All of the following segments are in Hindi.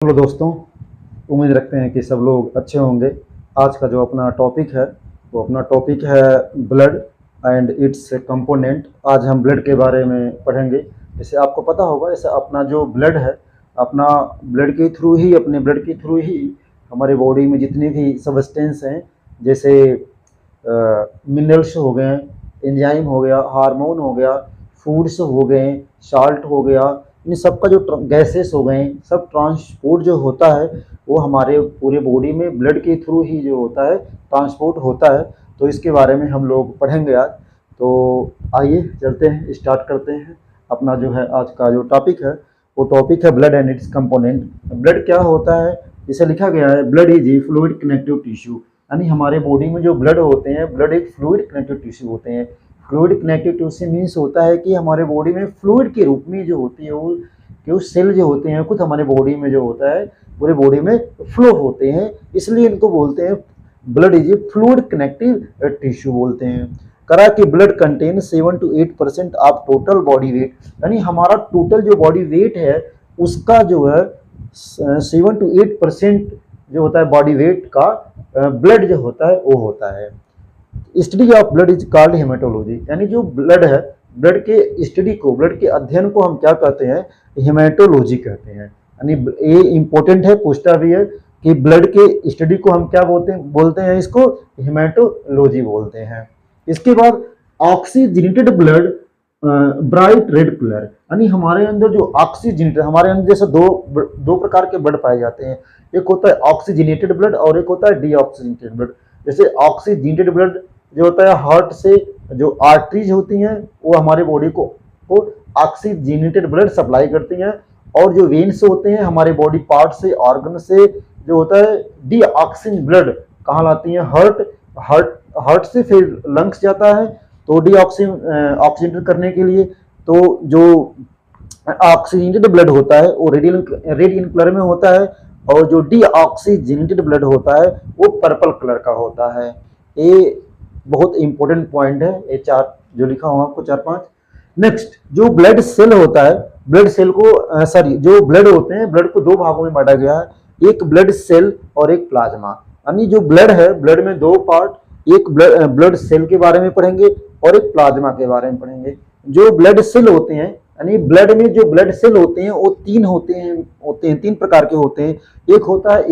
हेलो दोस्तों, उम्मीद रखते हैं कि सब लोग अच्छे होंगे। आज का जो अपना टॉपिक है वो अपना टॉपिक है ब्लड एंड इट्स कंपोनेंट। आज हम ब्लड के बारे में पढ़ेंगे। जैसे आपको पता होगा, जैसे अपना जो ब्लड है, अपना अपने ब्लड के थ्रू ही हमारे बॉडी में जितनी भी सब्सटेंस हैं, जैसे मिनरल्स हो गए, एंजाइम हो गया, हार्मोन हो गया, फूड्स हो गए, साल्ट हो गया, इन सब का जो गैसेस हो गए, सब ट्रांसपोर्ट जो होता है वो हमारे पूरे बॉडी में ब्लड के थ्रू ही जो होता है ट्रांसपोर्ट होता है। तो इसके बारे में हम लोग पढ़ेंगे आज। तो आइए चलते हैं, स्टार्ट करते हैं। अपना जो है आज का जो टॉपिक है वो टॉपिक है blood and it's component. Blood क्या होता है? इसे लिखा गया है, blood is a fluid connective tissue. यानी हमारे बॉडी में जो ब्लड होते हैं, ब्लड एक फ्लूइड कनेक्टिव टिश्यू होते हैं। फ्लूइड कनेक्टिव टिश्यू मीन्स होता है कि हमारे बॉडी में फ्लूइड के रूप में जो होती है वो सेल जो होते हैं खुद हमारे बॉडी में जो होता है पूरे बॉडी में फ्लो होते हैं, इसलिए इनको बोलते हैं blood is a fluid connective tissue बोलते हैं। करा कि blood contain 7 to 8% of total body weight. यानी हमारा टोटल जो बॉडी वेट है उसका जो है 7 to 8% जो होता है बॉडी वेट का ब्लड जो होता है वो होता है। Study of blood is called haematology. यानी जो ब्लड है, ब्लड के स्टडी को, ब्लड के अध्ययन को हम क्या कहते हैं? हेमेटोलॉजी कहते हैं। यानी ये इंपॉर्टेंट है, पूछता भी है कि ब्लड के स्टडी को हम क्या बोलते हैं इसको हेमेटोलॉजी बोलते हैं। इसके बाद oxygenated blood bright red colour. यानी हमारे अंदर जो ऑक्सीजनेटेड, हमारे अंदर जैसे दो प्रकार के ब्लड पाए जाते हैं, एक होता है ऑक्सीजनेटेड ब्लड और एक होता है डीऑक्सीजनेटेड ब्लड। जैसे ऑक्सीजनेटेड ब्लड जो होता है हार्ट से जो आर्टरीज होती हैं वो हमारे बॉडी को ऑक्सीजनेटेड ब्लड सप्लाई करती हैं, और जो वेन्स होते हैं हमारे बॉडी पार्ट से, ऑर्गन से जो होता है डीऑक्सीजन ब्लड कहाँ लाती हैं? हार्ट से फिर लंग्स जाता है तो ऑक्सीजनेट करने के लिए। तो जो ऑक्सीजनेटेड ब्लड होता है वो रेडियन कलर में होता है, और जो डीऑक्सीजनेटेड ब्लड होता है वो पर्पल कलर का होता है। ये बहुत इंपॉर्टेंट पॉइंट है, ये चार जो लिखा हुआ आपको 4-5। नेक्स्ट, जो ब्लड सेल होता है, ब्लड सेल को जो ब्लड होते हैं, ब्लड को दो भागों में बांटा गया है, एक ब्लड सेल और एक प्लाज्मा। यानी जो ब्लड है, ब्लड में दो पार्ट, एक ब्लड सेल के बारे में पढ़ेंगे और एक प्लाज्मा के बारे में पढ़ेंगे। जो ब्लड सेल होते हैं, यानी ब्लड में जो ब्लड सेल होते हैं वो तीन प्रकार के होते हैं। एक होता है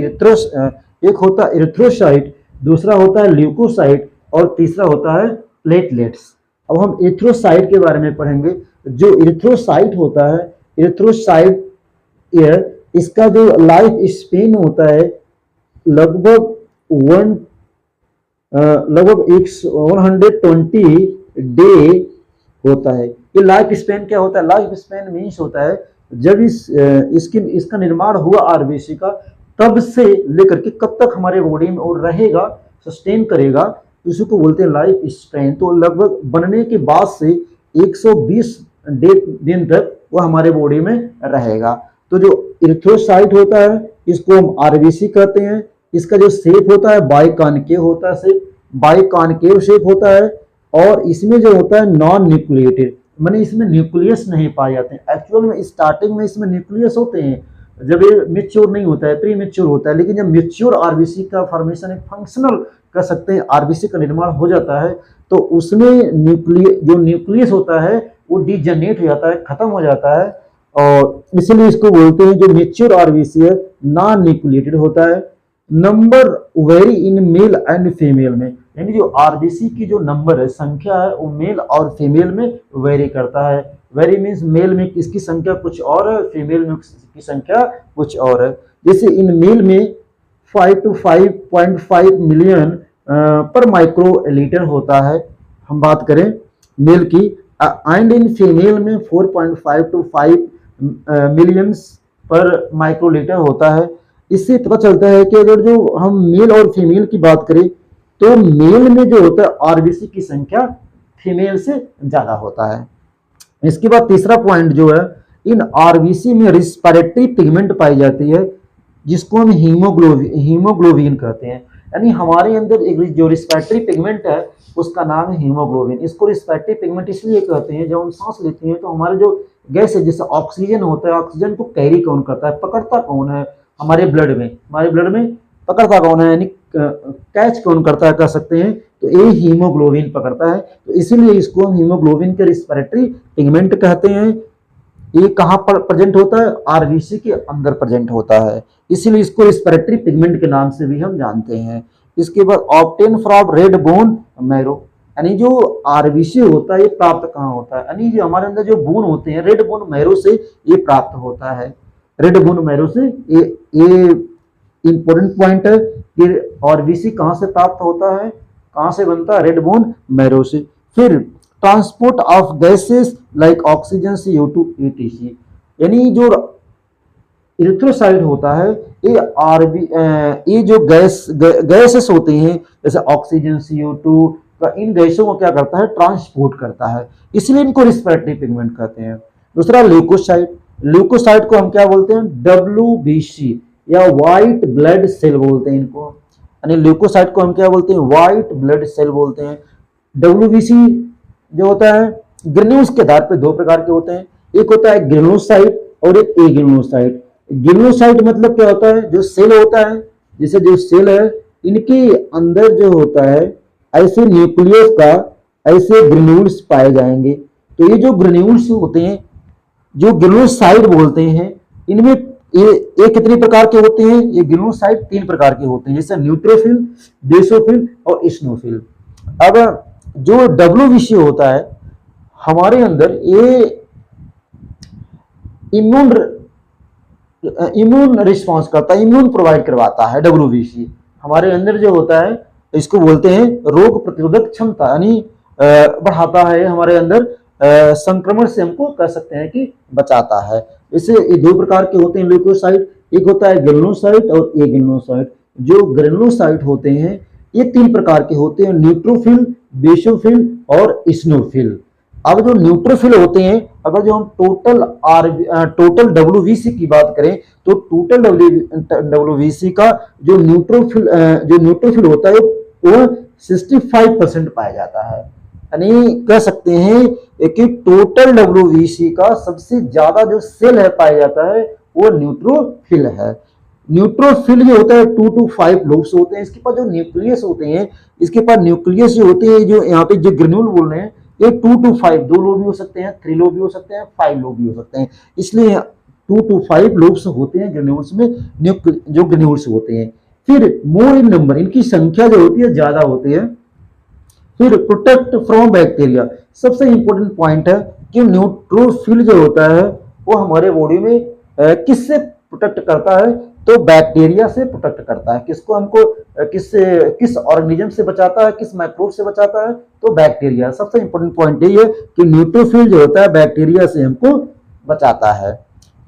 इरिथ्रोसाइट, दूसरा होता है ल्यूकोसाइट और तीसरा होता है प्लेटलेट्स। अब हम इरिथ्रोसाइट के बारे में पढ़ेंगे। जो इरिथ्रोसाइट होता है, इरिथ्रोसाइट इसका जो लाइफ स्पेन होता है लगभग 120 डे होता है। ये लाइफ स्पेन क्या होता है? लाइफ स्पेन मीन्स होता है जब इसका निर्माण हुआ आरबीसी का, तब से लेकर के कब तक हमारे बॉडी में और रहेगा, सस्टेन करेगा, इसी को बोलते हैं लाइफ स्पेन। तो लगभग बनने के बाद से 120 दिन तक वो हमारे बॉडी में रहेगा। तो जो इरिथ्रोसाइट होता है इसको हम आरबीसी कहते हैं। इसका जो शेप होता है बाइकॉनकेव होता है, बाइकॉनकेव शेप होता है, और इसमें जो होता है नॉन न्यूक्लिएटेड, माने इसमें न्यूक्लियस नहीं पाए जाते हैं। एक्चुअल में स्टार्टिंग में इसमें न्यूक्लियस होते हैं, जब ये मेच्योर नहीं होता है, प्री मेच्योर होता है, लेकिन जब मेच्योर आरबीसी का फॉर्मेशन, एक फंक्शनल कह सकते हैं आरबीसी का निर्माण हो जाता है, तो उसमें जो न्यूक्लियस होता है वो डिजनरेट हो जाता है, खत्म हो जाता है, और इसलिए इसको बोलते हैं जो मेच्योर आरबीसी है नॉन न्यूक्लिएटेड होता है। Number very in male and female में, यानी जो आरबीसी की जो नंबर है, संख्या है, वो मेल और फीमेल में वेरी करता है। वेरी मीन्स मेल में इसकी संख्या कुछ और है, फीमेल में इसकी संख्या कुछ और है। जैसे इन मेल में 5 to 5.5 मिलियन पर माइक्रोलीटर होता है, हम बात करें मेल की, एंड इन फीमेल में 4.5 to 5 मिलियंस पर माइक्रोलीटर होता है। इससे पता चलता है कि अगर जो हम मेल और फीमेल की बात करें तो मेल में जो होता है आरबीसी की संख्या फीमेल से ज्यादा होता है। इसके बाद तीसरा पॉइंट जो है, इन आरबीसी में रिस्पिरेटरी पिगमेंट पाई जाती है जिसको हम हीमोग्लोबिन कहते हैं। यानी हमारे अंदर एक जो रिस्पिरेटरी पिगमेंट है उसका नाम है हीमोग्लोबिन। इसको रिस्पिरेटरी पिगमेंट इसलिए कहते हैं, जब हम सांस लेते हैं तो हमारे जो गैस है, जैसे ऑक्सीजन होता है, ऑक्सीजन को कैरी कौन करता है, पकड़ता कौन है? हमारे ब्लड में पकड़ता कौन है, यानी कैच कौन करता है कह सकते हैं, तो ये हीमोग्लोबिन पकड़ता है। तो इसीलिए इसको हम हीमोग्लोबिन के रिस्पिरेटरी पिगमेंट कहते हैं। ये कहाँ पर प्रेजेंट होता है, आरबीसी के अंदर प्रेजेंट होता है, इसीलिए इसको रिस्पिरेटरी पिगमेंट के नाम से भी हम जानते हैं। इसके बाद obtain from red bone marrow, यानी जो आरबीसी होता है ये प्राप्त कहाँ होता है, यानी जो हमारे अंदर जो बोन होते हैं रेड बोन मैरो से ये प्राप्त होता है। रेड बोन मैरो से ये इंपॉर्टेंट पॉइंट है कि आरबीसी कहाँ से प्राप्त होता है, कहाँ से बनता है, रेड बोन मैरो से। फिर transport of gases like oxygen, CO2 etc, यानी जो इरिथ्रोसाइट होता है ये जो गैसेस होते हैं जैसे ऑक्सीजन, CO2 का, इन गैसों को क्या करता है, ट्रांसपोर्ट करता है, इसलिए इनको रिस्पिरेटरी पिगमेंट कहते हैं। दूसरा ल्यूकोसाइट को हम क्या बोलते हैं, WBC या व्हाइट ब्लड सेल बोलते हैं इनको, यानी ल्यूकोसाइट को हम क्या बोलते हैं, व्हाइट ब्लड सेल बोलते हैं। WBC जो होता है ग्रेन्यूल्स के आधार पे दो प्रकार के होते हैं, एक होता है ग्रेन्यूलोसाइट और एक एग्रेन्यूलोसाइट। ग्रेन्यूलोसाइट मतलब क्या होता है, जो सेल होता है, जैसे जो सेल है इनके अंदर जो होता है ऐसे न्यूक्लियस का ऐसे ग्रेन्यूल्स पाए जाएंगे। तो ये जो ग्रेन्यूल्स होते हैं, जो ग्रेन्यूलोसाइट बोलते हैं, इनमें ये कितने प्रकार के होते हैं, ये ग्रेन्यूलोसाइट 3 प्रकार के होते हैं, जैसे न्यूट्रोफिल, बेसोफिल और इस्नोफिल। अब जो WBC होता है हमारे अंदर ये इम्यून रिस्पॉन्स करता है, इम्यून प्रोवाइड करवाता है। WBC हमारे अंदर जो होता है इसको बोलते हैं रोग प्रतिरोधक क्षमता, यानी बढ़ाता है हमारे अंदर, संक्रमण से हमको कह सकते हैं कि बचाता है। इसे ये 2 प्रकार के होते हैं ल्यूकोसाइट, एक होता है ग्रेन्युलोसाइट और एग्रेन्युलोसाइट। जो ग्रेन्युलोसाइट होते हैं ये 3 प्रकार के होते हैं, न्यूट्रोफिल, बेसोफिल और इस्नोफिल। अब जो न्यूट्रोफिल होते हैं, अगर जो हम टोटल WBC की बात करें तो टोटल WBC का जो न्यूट्रोफिल होता है वो 65% पाया जाता है, यानी कह सकते हैं कि टोटल WBC का सबसे ज्यादा जो सेल है पाया जाता है वो न्यूट्रोफिल है। न्यूट्रोफिल जो होता है 2 to 5 लोब्स होते हैं, इसके पास जो न्यूक्लियस होते हैं, इसके पास न्यूक्लियस जो होते हैं, जो यहाँ पे जो ग्रेन्यूल बोल रहे हैं ये 2 to 5, 2 लोब भी हो सकते हैं, 3 लोब भी हो सकते हैं, 5 लोब भी हो सकते हैं, इसलिए 2 to 5 लोब्स होते हैं ग्रेन्यूल्स में, जो ग्रेन्यूल्स होते हैं। फिर मोर इन नंबर, इनकी संख्या जो होती है ज्यादा होती है। फिर प्रोटेक्ट फ्रॉम बैक्टीरिया, सबसे इंपॉर्टेंट पॉइंट है कि न्यूट्रोफिल जो होता है वो हमारे बॉडी में किससे प्रोटेक्ट करता है, तो बैक्टीरिया से प्रोटेक्ट करता है। किसको हमको किस ऑर्गेनिज्म से बचाता है, किस माइक्रोब से बचाता है, तो बैक्टीरिया। सबसे इंपॉर्टेंट पॉइंट ये है कि न्यूट्रोफिल जो होता है बैक्टीरिया से हमको बचाता है।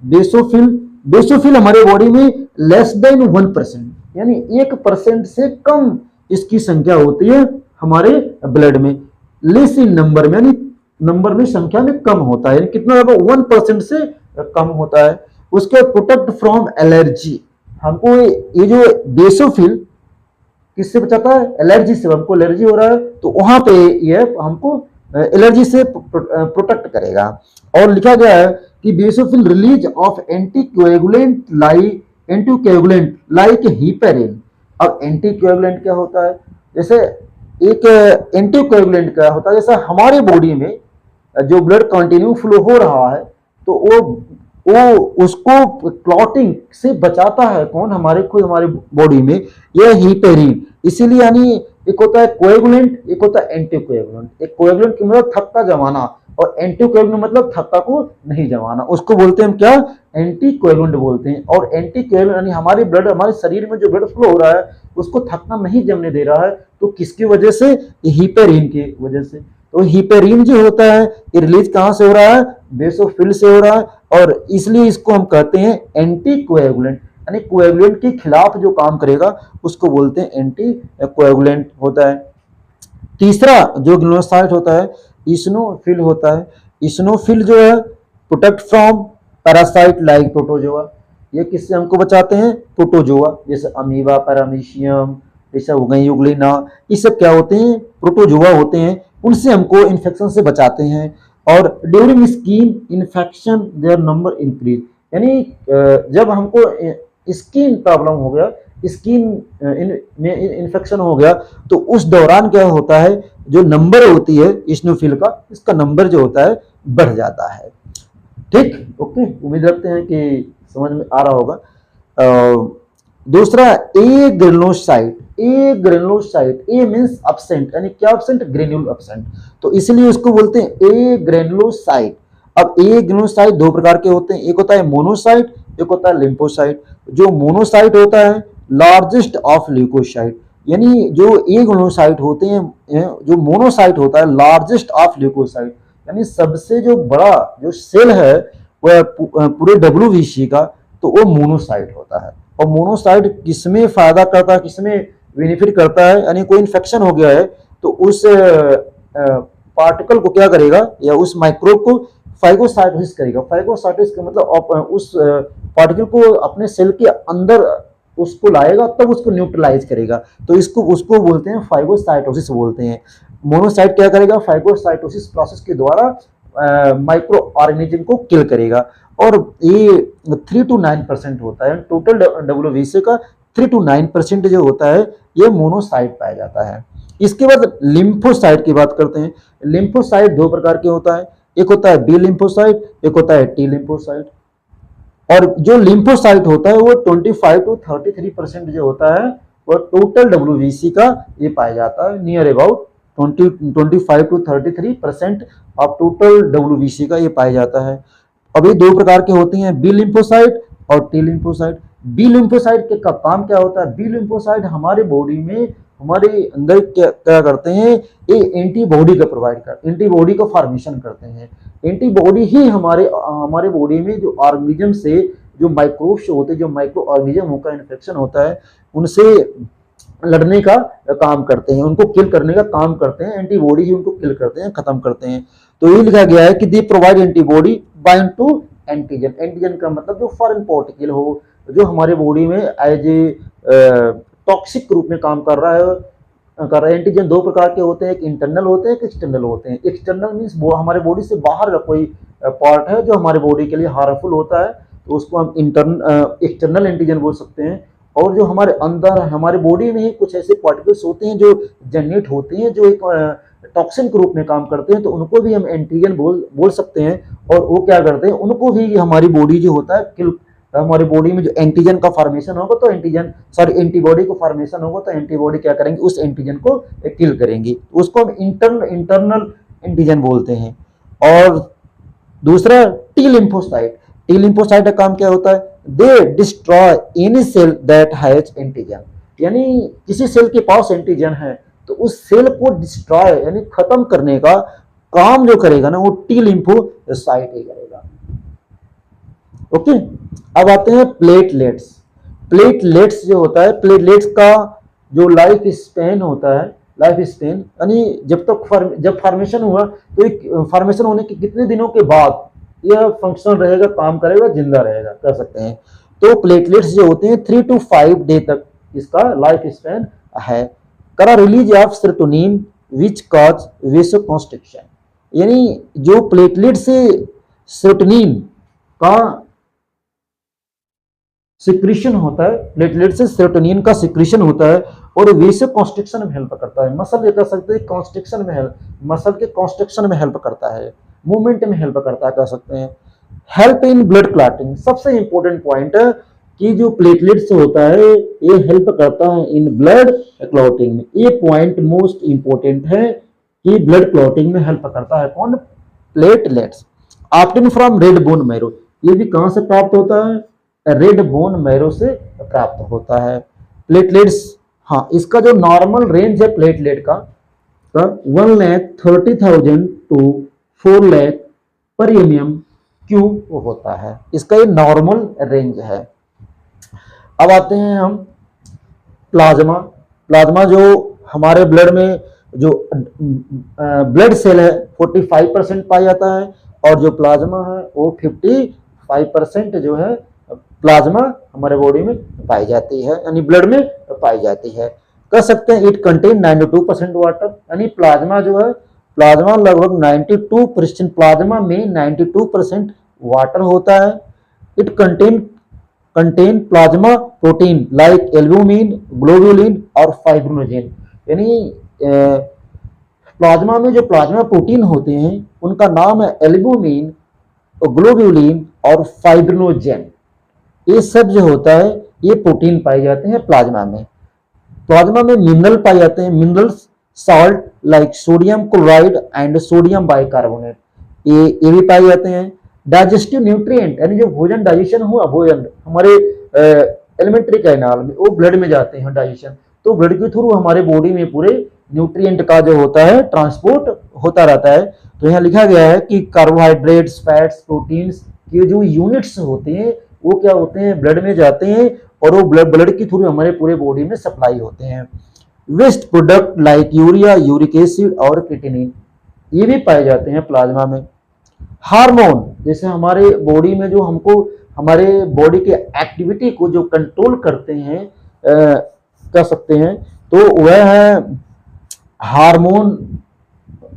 बेसोफिल हमारे बॉडी में लेस देन 1%, यानी 1% से कम इसकी संख्या होती है हमारे ब्लड में। लेस इन नंबर में, यानी नंबर में, संख्या में कम होता है, यानी कितना होगा, 1% से कम होता है। उसके प्रोटेक्ट फ्रॉम एलर्जी, हमको ये जो बेसोफिल किससे बचाता है, एलर्जी से। हमको एलर्जी हो रहा है तो वहां पे ये हमको एलर्जी से प्रोटेक्ट करेगा। और लिखा गया है कि basophil release of anticoagulant like heparin. अब एंटीकोएगुलेंट क्या होता है, जैसे एक एंटीकोएगुलेंट क्या होता है, जैसे हमारे बॉडी में जो ब्लड कंटिन्यू फ्लो हो रहा है तो वो उसको क्लॉटिंग से बचाता है कौन, हमारे बॉडी में, यह हिपेरिन। इसीलिए यानी एक होता है कोएगुलेंट, एक होता है एंटीकोएगुलेंट। एक कोएगुलेंट की मतलब थक्का जमाना और एंटीकोएगुलेंट मतलब थक्का को नहीं जमाना, उसको बोलते हैं हम क्या, एंटीकोएगुलेंट बोलते हैं। और एंटीकोएगुलेंट यानी हमारे शरीर में जो ब्लड फ्लो हो रहा है उसको थक्का नहीं जमने दे रहा है, तो किसकी वजह से, हिपेरिन की वजह से। तो हिपेरिन जो होता है ये रिलीज कहां से हो रहा है, बेसोफिल से हो रहा है, और इसलिए इसको हम कहते हैं एंटीकोएगुलेंट, यानी कोएगुलेंट के खिलाफ जो काम करेगा उसको बोलते हैं एंटीकोएगुलेंट होता है। तीसरा जो ग्रेन्युलोसाइट होता है इस्नोफिल होता है। इस्नोफिल जो है protect from parasite like protozoa, ये किससे हमको बचाते हैं, प्रोटोजोआ, जैसे अमीबा, पैरामीशियम, जैसे हो गई यूग्लिना, ये सब क्या होते हैं, प्रोटोजोआ होते हैं, उनसे हमको इन्फेक्शन से बचाते हैं। और during skin infection their number increase, यानी जब हमको स्किन प्रॉब्लम हो गया, स्किन में इन्फेक्शन हो गया, तो उस दौरान क्या होता है, जो नंबर होती है इस्नोफिल का, इसका नंबर जो होता है बढ़ जाता है। ठीक, ओके, उम्मीद रखते हैं कि समझ में आ रहा होगा। दूसरा, ए ग्रेनुलोसाइट। ए ग्रेनुलोसाइट, ए मींस एब्सेंट, यानी क्या एब्सेंट, ग्रेन्यूल एब्सेंट, तो इसलिए उसको बोलते हैं ए ग्रेनुलोसाइट। अब ए ग्रेनुलोसाइट दो प्रकार के होते हैं, एक होता है मोनोसाइट, एक होता है लिम्फोसाइट। जो मोनोसाइट होता है लार्जेस्ट ऑफ ल्यूकोसाइट, यानी जो ए ग्रेनुलोसाइट होते हैं, जो मोनोसाइट होता है लार्जेस्ट ऑफ ल्यूकोसाइट, यानी सबसे जो बड़ा जो सेल है वह पूरे डब्ल्यूबीसी का, तो वो मोनोसाइट होता है। और मोनोसाइट किसमें फायदा करता है, किसमें बेनिफिट करता है, यानी कोई इन्फेक्शन हो गया है तो उस पार्टिकल को क्या करेगा, या उस माइक्रोब को फाइगोसाइटोसिस करेगा। फाइगोसाइटोसिस का मतलब उस पार्टिकल को अपने सेल के अंदर उसको लाएगा, तब उसको न्यूट्रलाइज करेगा, तो उसको बोलते हैं फाइगोसाइटोसिस बोलते हैं। मोनोसाइट क्या करेगा, फाइगोसाइटोसिस प्रोसेस के द्वारा माइक्रो ऑर्गेनिज्म को किल करेगा। और ये 3 to 9% होता है, टोटल डब्ल्यूबीसी का 3 to 9% जो होता है ये मोनोसाइट पाया जाता है। इसके बाद लिम्फोसाइट की बात करते हैं। लिम्फोसाइट दो प्रकार के होता है, एक होता है बी लिम्फोसाइट, एक होता है टी लिम्फोसाइट। और जो लिम्फोसाइट होता है वो 25 to 33% जो होता है वो टोटल डब्ल्यूबीसी का ये पाया जाता है, near about 25 to 33% of total WBC का ये पाया जाता है। अब ये दो प्रकार के होते हैं, बी लिम्फोसाइट और टी लिम्फोसाइट। बी लिम्फोसाइट का काम क्या होता है, बी लिम्फोसाइट हमारे बॉडी में, हमारे अंदर क्या करते हैं, ये एंटीबॉडी का प्रोवाइड करते हैं, एंटीबॉडी का फॉर्मेशन करते हैं। एंटीबॉडी ही हमारे बॉडी में जो ऑर्गेनिज्म से जो माइक्रोब्स होते हैं, जो माइक्रो ऑर्गेनिज्म का इन्फेक्शन होता है उनसे लड़ने का काम करते हैं, उनको किल करने का काम करते हैं। एंटीबॉडी ही उनको किल करते हैं, खत्म करते हैं। तो ये लिखा गया है कि they provide antibody bind to antigen. Antigen का मतलब जो फॉरेन पार्टिकल हो, जो हमारे बॉडी में एज ए टॉक्सिक रूप में काम कर रहा है। एंटीजन दो प्रकार के होते हैं, एक इंटरनल होते हैं, एक एक्सटर्नल होते हैं। एक्सटर्नल मीन्स हमारे बॉडी से बाहर का कोई पार्ट है जो हमारे बॉडी के लिए हार्मफुल होता है, तो उसको हम एक्सटर्नल एंटीजन बोल सकते हैं। और जो हमारे अंदर हमारे बॉडी में ही कुछ ऐसे पार्टिकल्स होते हैं जो जनरेट होते हैं, जो एक टॉक्सिन के रूप में काम करते हैं, तो उनको भी हम एंटीजन बोल सकते हैं। और वो क्या करते हैं, उनको भी हमारी बॉडी जो होता है किल, हमारी बॉडी में जो एंटीजन का फॉर्मेशन होगा तो एंटीबॉडी का फॉर्मेशन होगा तो एंटीबॉडी क्या करेंगे, उस एंटीजन को किल करेंगी, उसको हम इंटरनल एंटीजन बोलते हैं। और दूसरा टी लिम्फोसाइट। टी लिम्फोसाइट का काम क्या होता है, they destroy any cell that has antigen, यानी किसी सेल के पास एंटीजन है तो उस सेल को डिस्ट्रॉय यानी खत्म करने का काम जो करेगा ना वो टी लिम्फोसाइट ही करेगा। ओके, अब आते हैं प्लेटलेट्स। प्लेटलेट्स जो होता है, प्लेटलेट्स का जो लाइफ स्पेन होता है, लाइफ स्पेन यानी जब फॉर्मेशन हुआ तो एक फॉर्मेशन होने के कितने दिनों के बाद यह फंक्शन रहेगा, काम करेगा, जिंदा रहेगा, कर सकते हैं। तो प्लेटलेट्स जो होते हैं 3 to 5 डे तक इसका लाइफ स्पेन है। करा release of serotonin which cause vasoconstriction, यानी जो प्लेटलेट से सेरोटोनिन का सिक्रीशन होता है, प्लेटलेट से सेरोटोनिन का सिक्रीशन होता है और वेसोकंस्ट्रिक्शन में हेल्प करता है। मसल ये कह सकते हैं कॉन्स्ट्रिक्शन में हेल्प, मसल के कॉन्स्ट्रिक्शन में हेल्प करता है, मूवमेंट में हेल्प करता है, कह सकते हैं। हेल्प इन ब्लड क्लॉटिंग, सबसे इंपॉर्टेंट पॉइंट है कि जो प्लेटलेट्स होता है ये हेल्प करता है इन ब्लड क्लॉटिंग में। ये पॉइंट मोस्ट इंपॉर्टेंट है कि ब्लड क्लॉटिंग में हेल्प करता है कौन, platelets. Obtain from red bone marrow, ये भी कहां से प्राप्त होता है, रेड बोन मैरो से प्राप्त होता है। प्लेटलेट्स, हाँ, इसका जो नॉर्मल रेंज है प्लेटलेट का 1,30,000 to 4 लाख पर mm³ होता है, इसका ये नॉर्मल रेंज है। अब आते हैं हम प्लाज्मा। प्लाज्मा जो हमारे ब्लड में जो ब्लड सेल है 45% पाया जाता है और जो प्लाज्मा है वो 55% जो है प्लाज्मा हमारे बॉडी में पाई जाती है, यानी ब्लड में पाई जाती है। कह सकते हैं इट कंटेन 92% वाटर, यानी प्लाज्मा जो है, प्लाज्मा लगभग 92%, प्लाज्मा में 92% वाटर होता है। It contain contain plasma protein like albumin, globulin और फाइब्रिनोजेन। यानी प्लाज्मा में जो प्लाज्मा प्रोटीन होते हैं उनका नाम है एल्बुमिन, ग्लोबुलिन और फाइब्रिनोजेन। ये सब जो होता है ये प्रोटीन पाए जाते हैं प्लाज्मा में। प्लाज्मा में मिनरल पाए जाते हैं, minerals salt like sodium chloride and sodium bicarbonate, ये भी पाए जाते हैं। डाइजेस्टिव न्यूट्रिएंट यानी जो भोजन डाइजेशन हुआ, भोजन हमारे एलिमेंट्री कैनाल में वो ब्लड में जाते हैं डाइजेशन, तो ब्लड के थ्रू हमारे बॉडी में पूरे न्यूट्रिएंट का जो होता है ट्रांसपोर्ट होता रहता है। तो यहाँ लिखा गया है कि कार्बोहाइड्रेट्स, फैट्स, प्रोटीन्स के जो यूनिट्स होते हैं वो क्या होते हैं, ब्लड में जाते हैं और वो ब्लड के थ्रू हमारे पूरे बॉडी में सप्लाई होते हैं। Waste product like urea, uric acid और क्रिएटिनिन ये भी पाए जाते हैं प्लाज्मा में। हार्मोन जैसे हमारे बॉडी में जो हमको हमारे बॉडी के एक्टिविटी को जो कंट्रोल करते हैं कर सकते हैं, तो वह है हार्मोन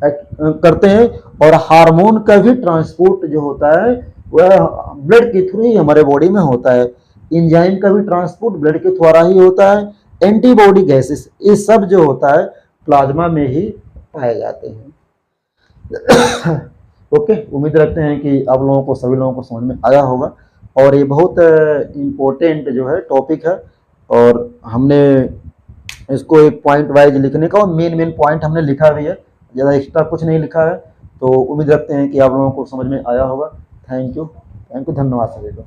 करते हैं। और हार्मोन का भी ट्रांसपोर्ट जो होता है वह ब्लड के थ्रू ही हमारे बॉडी में होता है। एंजाइम का भी ट्रांसपोर्ट ब्लड के द्वारा ही होता है। एंटीबॉडी गैसेस ये सब जो होता है प्लाज्मा में ही पाए जाते हैं। ओके, उम्मीद रखते हैं कि आप लोगों को, सभी लोगों को समझ में आया होगा। और ये बहुत इम्पोर्टेंट जो है टॉपिक है और हमने इसको एक पॉइंट वाइज लिखने का और मेन पॉइंट हमने लिखा भी है, ज़्यादा एक्स्ट्रा कुछ नहीं लिखा है। तो उम्मीद रखते हैं कि आप लोगों को समझ में आया होगा। थैंक यू, धन्यवाद सभी को।